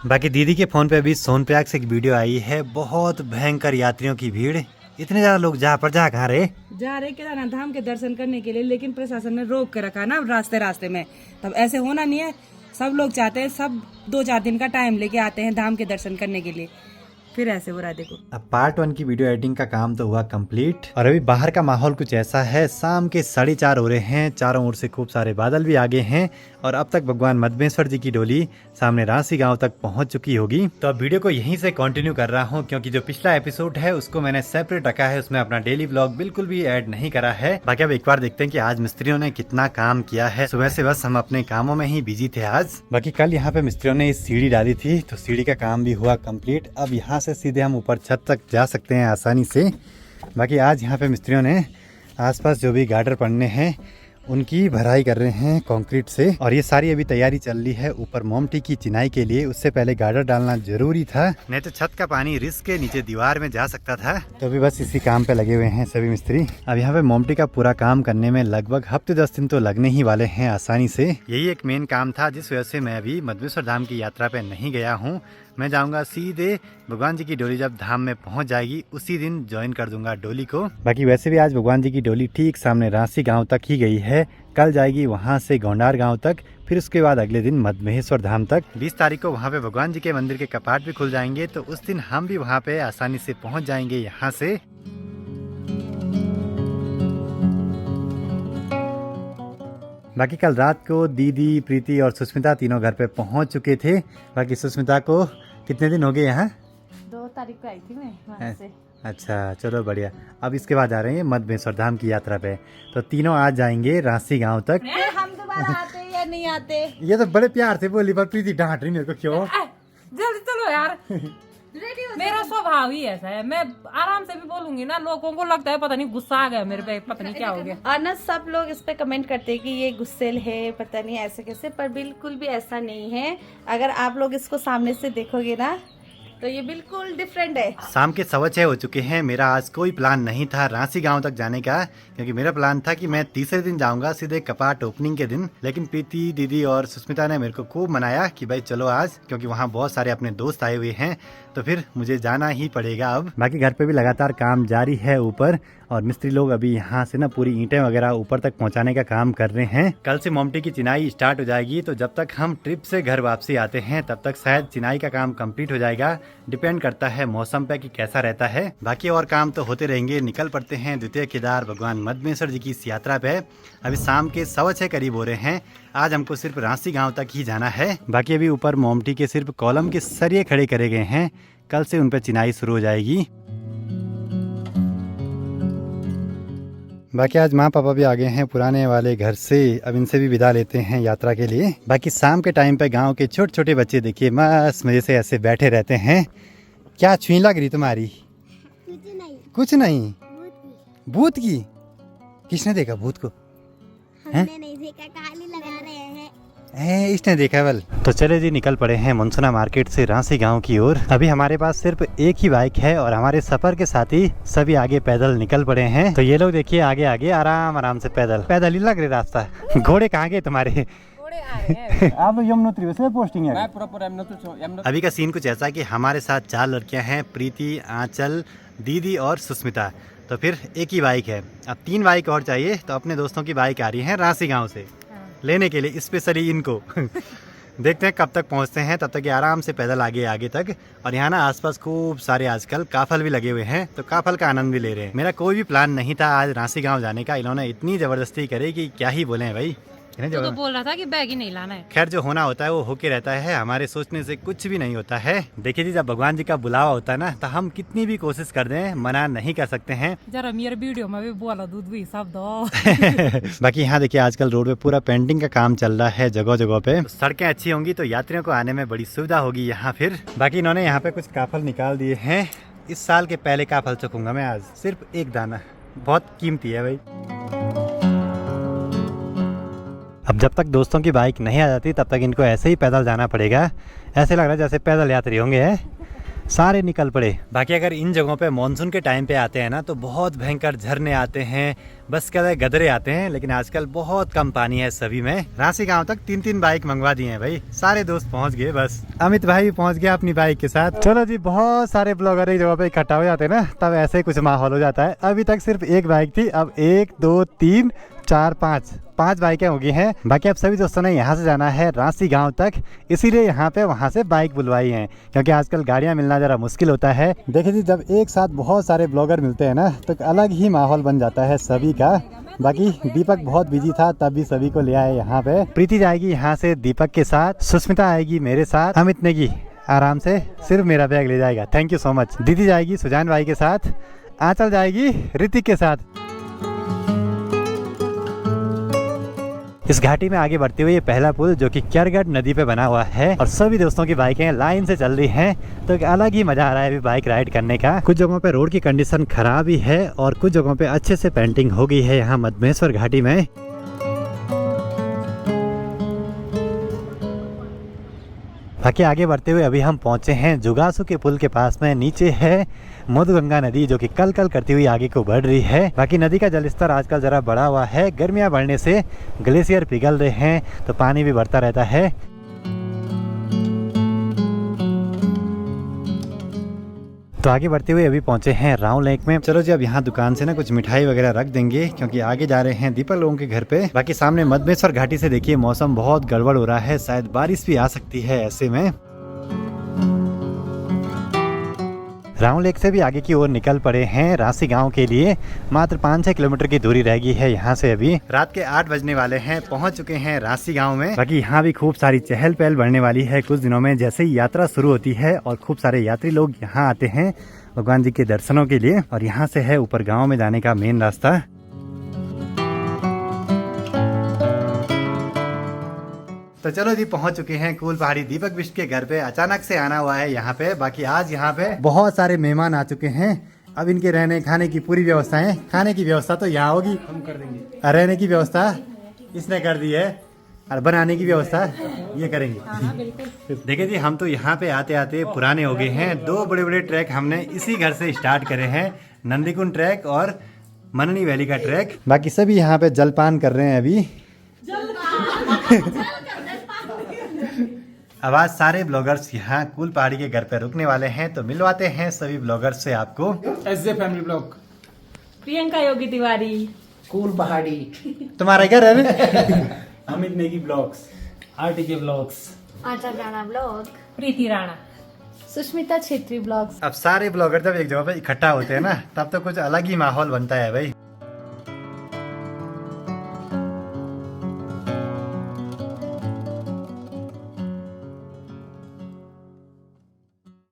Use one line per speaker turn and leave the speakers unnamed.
बाकी दीदी के फोन पे अभी सोनप्रयाग से एक वीडियो आई है, बहुत भयंकर यात्रियों की भीड़। इतने ज्यादा लोग जा कहाँ रहे
केदारनाथ धाम के दर्शन करने के लिए, लेकिन प्रशासन ने रोक के रखा ना रास्ते में। तब ऐसे होना नहीं है। सब लोग चाहते हैं, सब 2-4 दिन का टाइम लेके आते हैं धाम के दर्शन करने के लिए, फिर ऐसे हो रहा है। देखो
अब पार्ट 1 की वीडियो एडिटिंग का काम तो हुआ कंप्लीट और अभी बाहर का माहौल कुछ ऐसा है। शाम के 4:30 हो रहे हैं, चारों ओर से खूब सारे बादल भी आ गए हैं और अब तक भगवान मद्मेश्वर जी की डोली सामने रांसी गांव तक पहुंच चुकी होगी। तो अब वीडियो को यहीं से कंटिन्यू कर रहा हूं, क्योंकि जो पिछला एपिसोड है उसको मैंने सेपरेट रखा है, उसमें अपना डेली व्लॉग बिल्कुल भी ऐड नहीं करा है। बाकी अब एक बार देखते हैं कि आज मिस्त्रियों ने कितना काम किया है। सुबह से बस हम अपने कामों में ही बिजी थे आज। बाकी कल यहाँ पे मिस्त्रियों ने इस सीढ़ी डाली थी, तो सीढ़ी का काम भी हुआ कंप्लीट। अब यहाँ से सीधे हम ऊपर छत तक जा सकते हैं आसानी से। बाकी आज यहाँ पे मिस्त्रियों ने आसपास जो भी गार्डर पड़ने हैं उनकी भराई कर रहे हैं कंक्रीट से, और ये सारी अभी तैयारी चल रही है ऊपर मोमटी की चिनाई के लिए। उससे पहले गार्डर डालना जरूरी था, नहीं तो छत का पानी रिस्क के नीचे दीवार में जा सकता था। तो अभी बस इसी काम पे लगे हुए हैं सभी मिस्त्री। अब यहाँ पे मोमटी का पूरा काम करने में लगभग हफ्ते 10 दिन तो लगने ही वाले हैं आसानी से। यही एक मेन काम था जिस वजह से मैं अभी मद्मेश्वर धाम की यात्रा पे नहीं गया हूँ। मैं जाऊंगा सीधे भगवान जी की डोली जब धाम में पहुंच जाएगी उसी दिन ज्वाइन कर दूंगा डोली को। बाकी वैसे भी आज भगवान जी की डोली ठीक सामने रांसी गांव तक ही गई है। कल जाएगी वहां से गोंडार गांव तक, फिर उसके बाद अगले दिन मद्मेश्वर धाम तक। 20 तारीख को वहां पे भगवान जी के मंदिर के कपाट भी खुल जाएंगे, तो उस दिन हम भी वहां पे आसानी से पहुंच जाएंगे यहाँ से। बाकी कल रात को दीदी, प्रीति और सुष्मिता तीनों घर पे पहुंच चुके थे। बाकी सुष्मिता को कितने दिन हो गए यहाँ?
2 तारीख को आई थी मैं वहाँ से।
अच्छा, चलो बढ़िया। अब इसके बाद आ रहे हैं मद्मेश्वर धाम की यात्रा पे, तो तीनों आज जाएंगे रांसी गांव तक।
हम दोबारा आते या नहीं आते?
ये तो बड़े प्यार से बोली, पर प्रीति डांट रही मेरे को। क्यों?
जल्दी चलो यार। मेरा स्वभाव ही ऐसा है, मैं आराम से भी बोलूंगी ना, लोगों को लगता है पता नहीं गुस्सा आ गया मेरे पे, पता नहीं क्या हो गया।
और ना सब लोग इस पे कमेंट करते हैं कि ये गुस्सेल है, पता नहीं ऐसे कैसे, पर बिल्कुल भी ऐसा नहीं है। अगर आप लोग इसको सामने से देखोगे ना तो ये बिल्कुल डिफरेंट है।
शाम के 6:15 हो चुके हैं। मेरा आज कोई प्लान नहीं था रांसी गांव तक जाने का, क्योंकि मेरा प्लान था कि मैं तीसरे दिन जाऊंगा सीधे कपाट ओपनिंग के दिन। लेकिन प्रीति, दीदी और सुष्मिता ने मेरे को खूब मनाया कि भाई चलो आज, क्योंकि वहाँ बहुत सारे अपने दोस्त आए हुए हैं, तो फिर मुझे जाना ही पड़ेगा अब। बाकी घर पे भी लगातार काम जारी है ऊपर, और मिस्त्री लोग अभी यहाँ से ना पूरी ईंटें वगैरह ऊपर तक पहुँचाने का काम कर रहे हैं। कल से मोमटी की चिनाई स्टार्ट हो जाएगी, तो जब तक हम ट्रिप से घर वापसी आते हैं तब तक शायद चिनाई का काम कंप्लीट हो जाएगा। डिपेंड करता है मौसम पे कि कैसा रहता है। बाकी और काम तो होते रहेंगे। निकल पड़ते हैं द्वितीय केदार भगवान मद्मेश्वर जी की इस यात्रा पे। अभी शाम के 6:15 करीब हो रहे हैं। आज हमको सिर्फ रांसी गाँव तक ही जाना है। बाकी अभी ऊपर मोमटी के सिर्फ कॉलम के सरिये खड़े करे गए हैं, कल से उन पे चिनाई शुरू हो जाएगी। बाकी आज माँ पापा भी आ गए हैं पुराने वाले घर से, अब इनसे भी विदा लेते हैं यात्रा के लिए। बाकी शाम के टाइम पे गांव के छोटे छोटे बच्चे देखिए मस्त मजे से ऐसे बैठे रहते हैं। क्या छुई लग रही तुम्हारी? कुछ नहीं। भूत की? किसने देखा भूत को?
हमने नहीं देखा, कहानी लगा रहे हैं।
इसने देखा बल। तो चले जी, निकल पड़े हैं मुनसुना मार्केट से रांसी गांव की ओर। अभी हमारे पास सिर्फ एक ही बाइक है और हमारे सफर के साथी सभी आगे पैदल निकल पड़े हैं। तो ये लोग देखिए आगे आगे आराम आराम से पैदल ही लग रहे रास्ता। घोड़े कहाँ गए तुम्हारे? आप यमुनोत्री से पोस्टिंग है। अभी का सीन कुछ ऐसा है कि हमारे साथ 4 लड़कियां हैं, प्रीति, आंचल, दीदी और सुष्मिता। तो फिर एक ही बाइक है। अब 3 बाइक और चाहिए, तो अपने दोस्तों की बाइक आ रही है रांसी गांव से लेने के लिए, स्पेशली इनको। देखते हैं कब तक पहुंचते हैं, तब तक ये आराम से पैदल आगे तक। और यहाँ ना आसपास खूब सारे आजकल काफल भी लगे हुए हैं, तो काफल का आनंद भी ले रहे हैं। मेरा कोई भी प्लान नहीं था आज रांसी गांव जाने का, इन्होंने इतनी जबरदस्ती करे कि क्या ही बोले भाई।
तो बोल रहा था कि बैग ही नहीं लाना है।
खैर, जो होना होता है वो होके रहता है, हमारे सोचने से कुछ भी नहीं होता है। देखिए जी, जब भगवान जी का बुलावा होता है ना, तो हम कितनी भी कोशिश कर दें मना नहीं कर सकते हैं।
जरा मेरे वीडियो में भी बोला दूध भी सब दो।
बाकी यहाँ देखिए आजकल रोड पे पूरा पेंटिंग का काम चल रहा है जगह जगह पे। तो सड़कें अच्छी होंगी तो यात्रियों को आने में बड़ी सुविधा होगी यहाँ। फिर बाकी इन्होंने यहाँ पे कुछ काफल निकाल दिए हैं। इस साल के पहले काफल चखूंगा मैं आज, सिर्फ एक दाना, बहुत कीमती है भाई। अब जब तक दोस्तों की बाइक नहीं आ जाती तब तक इनको ऐसे ही पैदल जाना पड़ेगा। ऐसे लग रहा है जैसे पैदल यात्री होंगे। सारे निकल पड़े। बाकी अगर इन जगहों पे मानसून के टाइम पे आते हैं ना तो बहुत भयंकर झरने आते हैं, बस क्या गदरे आते हैं, लेकिन आजकल बहुत कम पानी है सभी में। रांसी गांव तक 3-3 बाइक मंगवा दिए हैं भाई, सारे दोस्त पहुंच गए। बस अमित भाई भी पहुंच गया अपनी बाइक के साथ। चलो जी, बहुत सारे ब्लॉगर एक जगह पे इकट्ठा हो जाते हैं ना, तब ऐसे ही कुछ माहौल हो जाता है। अभी तक सिर्फ एक बाइक थी, अब 1 2 3 4 5 बाइकें हो गई हैं। बाकी अब सभी दोस्तों ने यहाँ से जाना है रांसी गांव तक, इसीलिए यहाँ पे वहाँ से बाइक बुलवाई हैं, क्योंकि आजकल गाड़ियाँ मिलना जरा मुश्किल होता है। देखिए जी, जब एक साथ बहुत सारे ब्लॉगर मिलते हैं ना तो अलग ही माहौल बन जाता है सभी का। बाकी दीपक बहुत बिजी था, तब भी सभी को ले आए यहाँ पे। प्रीति जाएगी यहाँ से दीपक के साथ, सुष्मिता आएगी मेरे साथ, अमित नेगी आराम से सिर्फ मेरा बैग ले जाएगा, थैंक यू सो मच। दीदी जाएगी सुजान भाई के साथ, आंचल जाएगी ऋतिक के साथ। इस घाटी में आगे बढ़ते हुए ये पहला पुल जो कि क्यरगढ़ नदी पे बना हुआ है और सभी दोस्तों की बाइकें लाइन से चल रही हैं, तो एक अलग ही मजा आ रहा है अभी बाइक राइड करने का। कुछ जगहों पे रोड की कंडीशन खराब ही है और कुछ जगहों पे अच्छे से पेंटिंग हो गई है यहाँ मधमेश्वर घाटी में। बाकी आगे बढ़ते हुए अभी हम पहुंचे हैं जुगासू के पुल के पास में। नीचे है मधुगंगा नदी जो कि कल कल करती हुई आगे को बढ़ रही है। बाकी नदी का जलस्तर आजकल जरा बढ़ा हुआ है, गर्मियां बढ़ने से ग्लेशियर पिघल रहे हैं तो पानी भी बढ़ता रहता है। तो आगे बढ़ते हुए अभी पहुंचे हैं राव लेक में। चलो जी, अब यहाँ दुकान से ना कुछ मिठाई वगैरह रख देंगे क्योंकि आगे जा रहे हैं दीपक लोगों के घर पे। बाकी सामने मधमेश्वर घाटी से देखिए मौसम बहुत गड़बड़ हो रहा है, शायद बारिश भी आ सकती है ऐसे में। राव लेक से भी आगे की ओर निकल पड़े हैं रांसी गांव के लिए। मात्र 5-6 किलोमीटर की दूरी रह गई है यहाँ से। अभी रात के 8 बजने वाले हैं, पहुँच चुके हैं रांसी गांव में। बाकी यहाँ भी खूब सारी चहल पहल बढ़ने वाली है कुछ दिनों में, जैसे ही यात्रा शुरू होती है और खूब सारे यात्री लोग यहाँ आते हैं भगवान जी के दर्शनों के लिए। और यहाँ से है ऊपर गाँव में जाने का मेन रास्ता। तो चलो जी, पहुंच चुके हैं कूल पहाड़ी दीपक बिष्ट के घर पे। अचानक से आना हुआ है यहाँ पे। बाकी आज यहाँ पे बहुत सारे मेहमान आ चुके हैं। अब इनके रहने खाने की पूरी व्यवस्था है। खाने की व्यवस्था तो यहाँ होगी, हम कर देंगे। रहने की व्यवस्था इसने कर दी है और बनाने की व्यवस्था ये करेंगे। देखिए जी, हम तो यहाँ पे आते आते पुराने हो गए हैं। 2 बड़े बड़े ट्रैक हमने इसी घर से स्टार्ट करे हैं, नंदीकुंड ट्रैक और मननी वैली का ट्रैक। बाकी सभी यहाँ पे जलपान कर रहे हैं अभी। अब आज सारे ब्लॉगर्स यहाँ कूल पहाड़ी के घर पे रुकने वाले हैं, तो मिलवाते हैं सभी ब्लॉगर्स से आपको।
SJ family blog,
Priyanka Yogi Tiwari,
cool Pahadi,
तुम्हारा घर है ना?
Amit Negi blogs, RTK blogs,
Anchal Rana blog,
Preeti Rana,
Sushmita Chhetri blogs.
अब सारे ब्लॉगर जब एक जगह पे इकट्ठा होते हैं ना तब तो कुछ अलग ही माहौल बनता है भाई।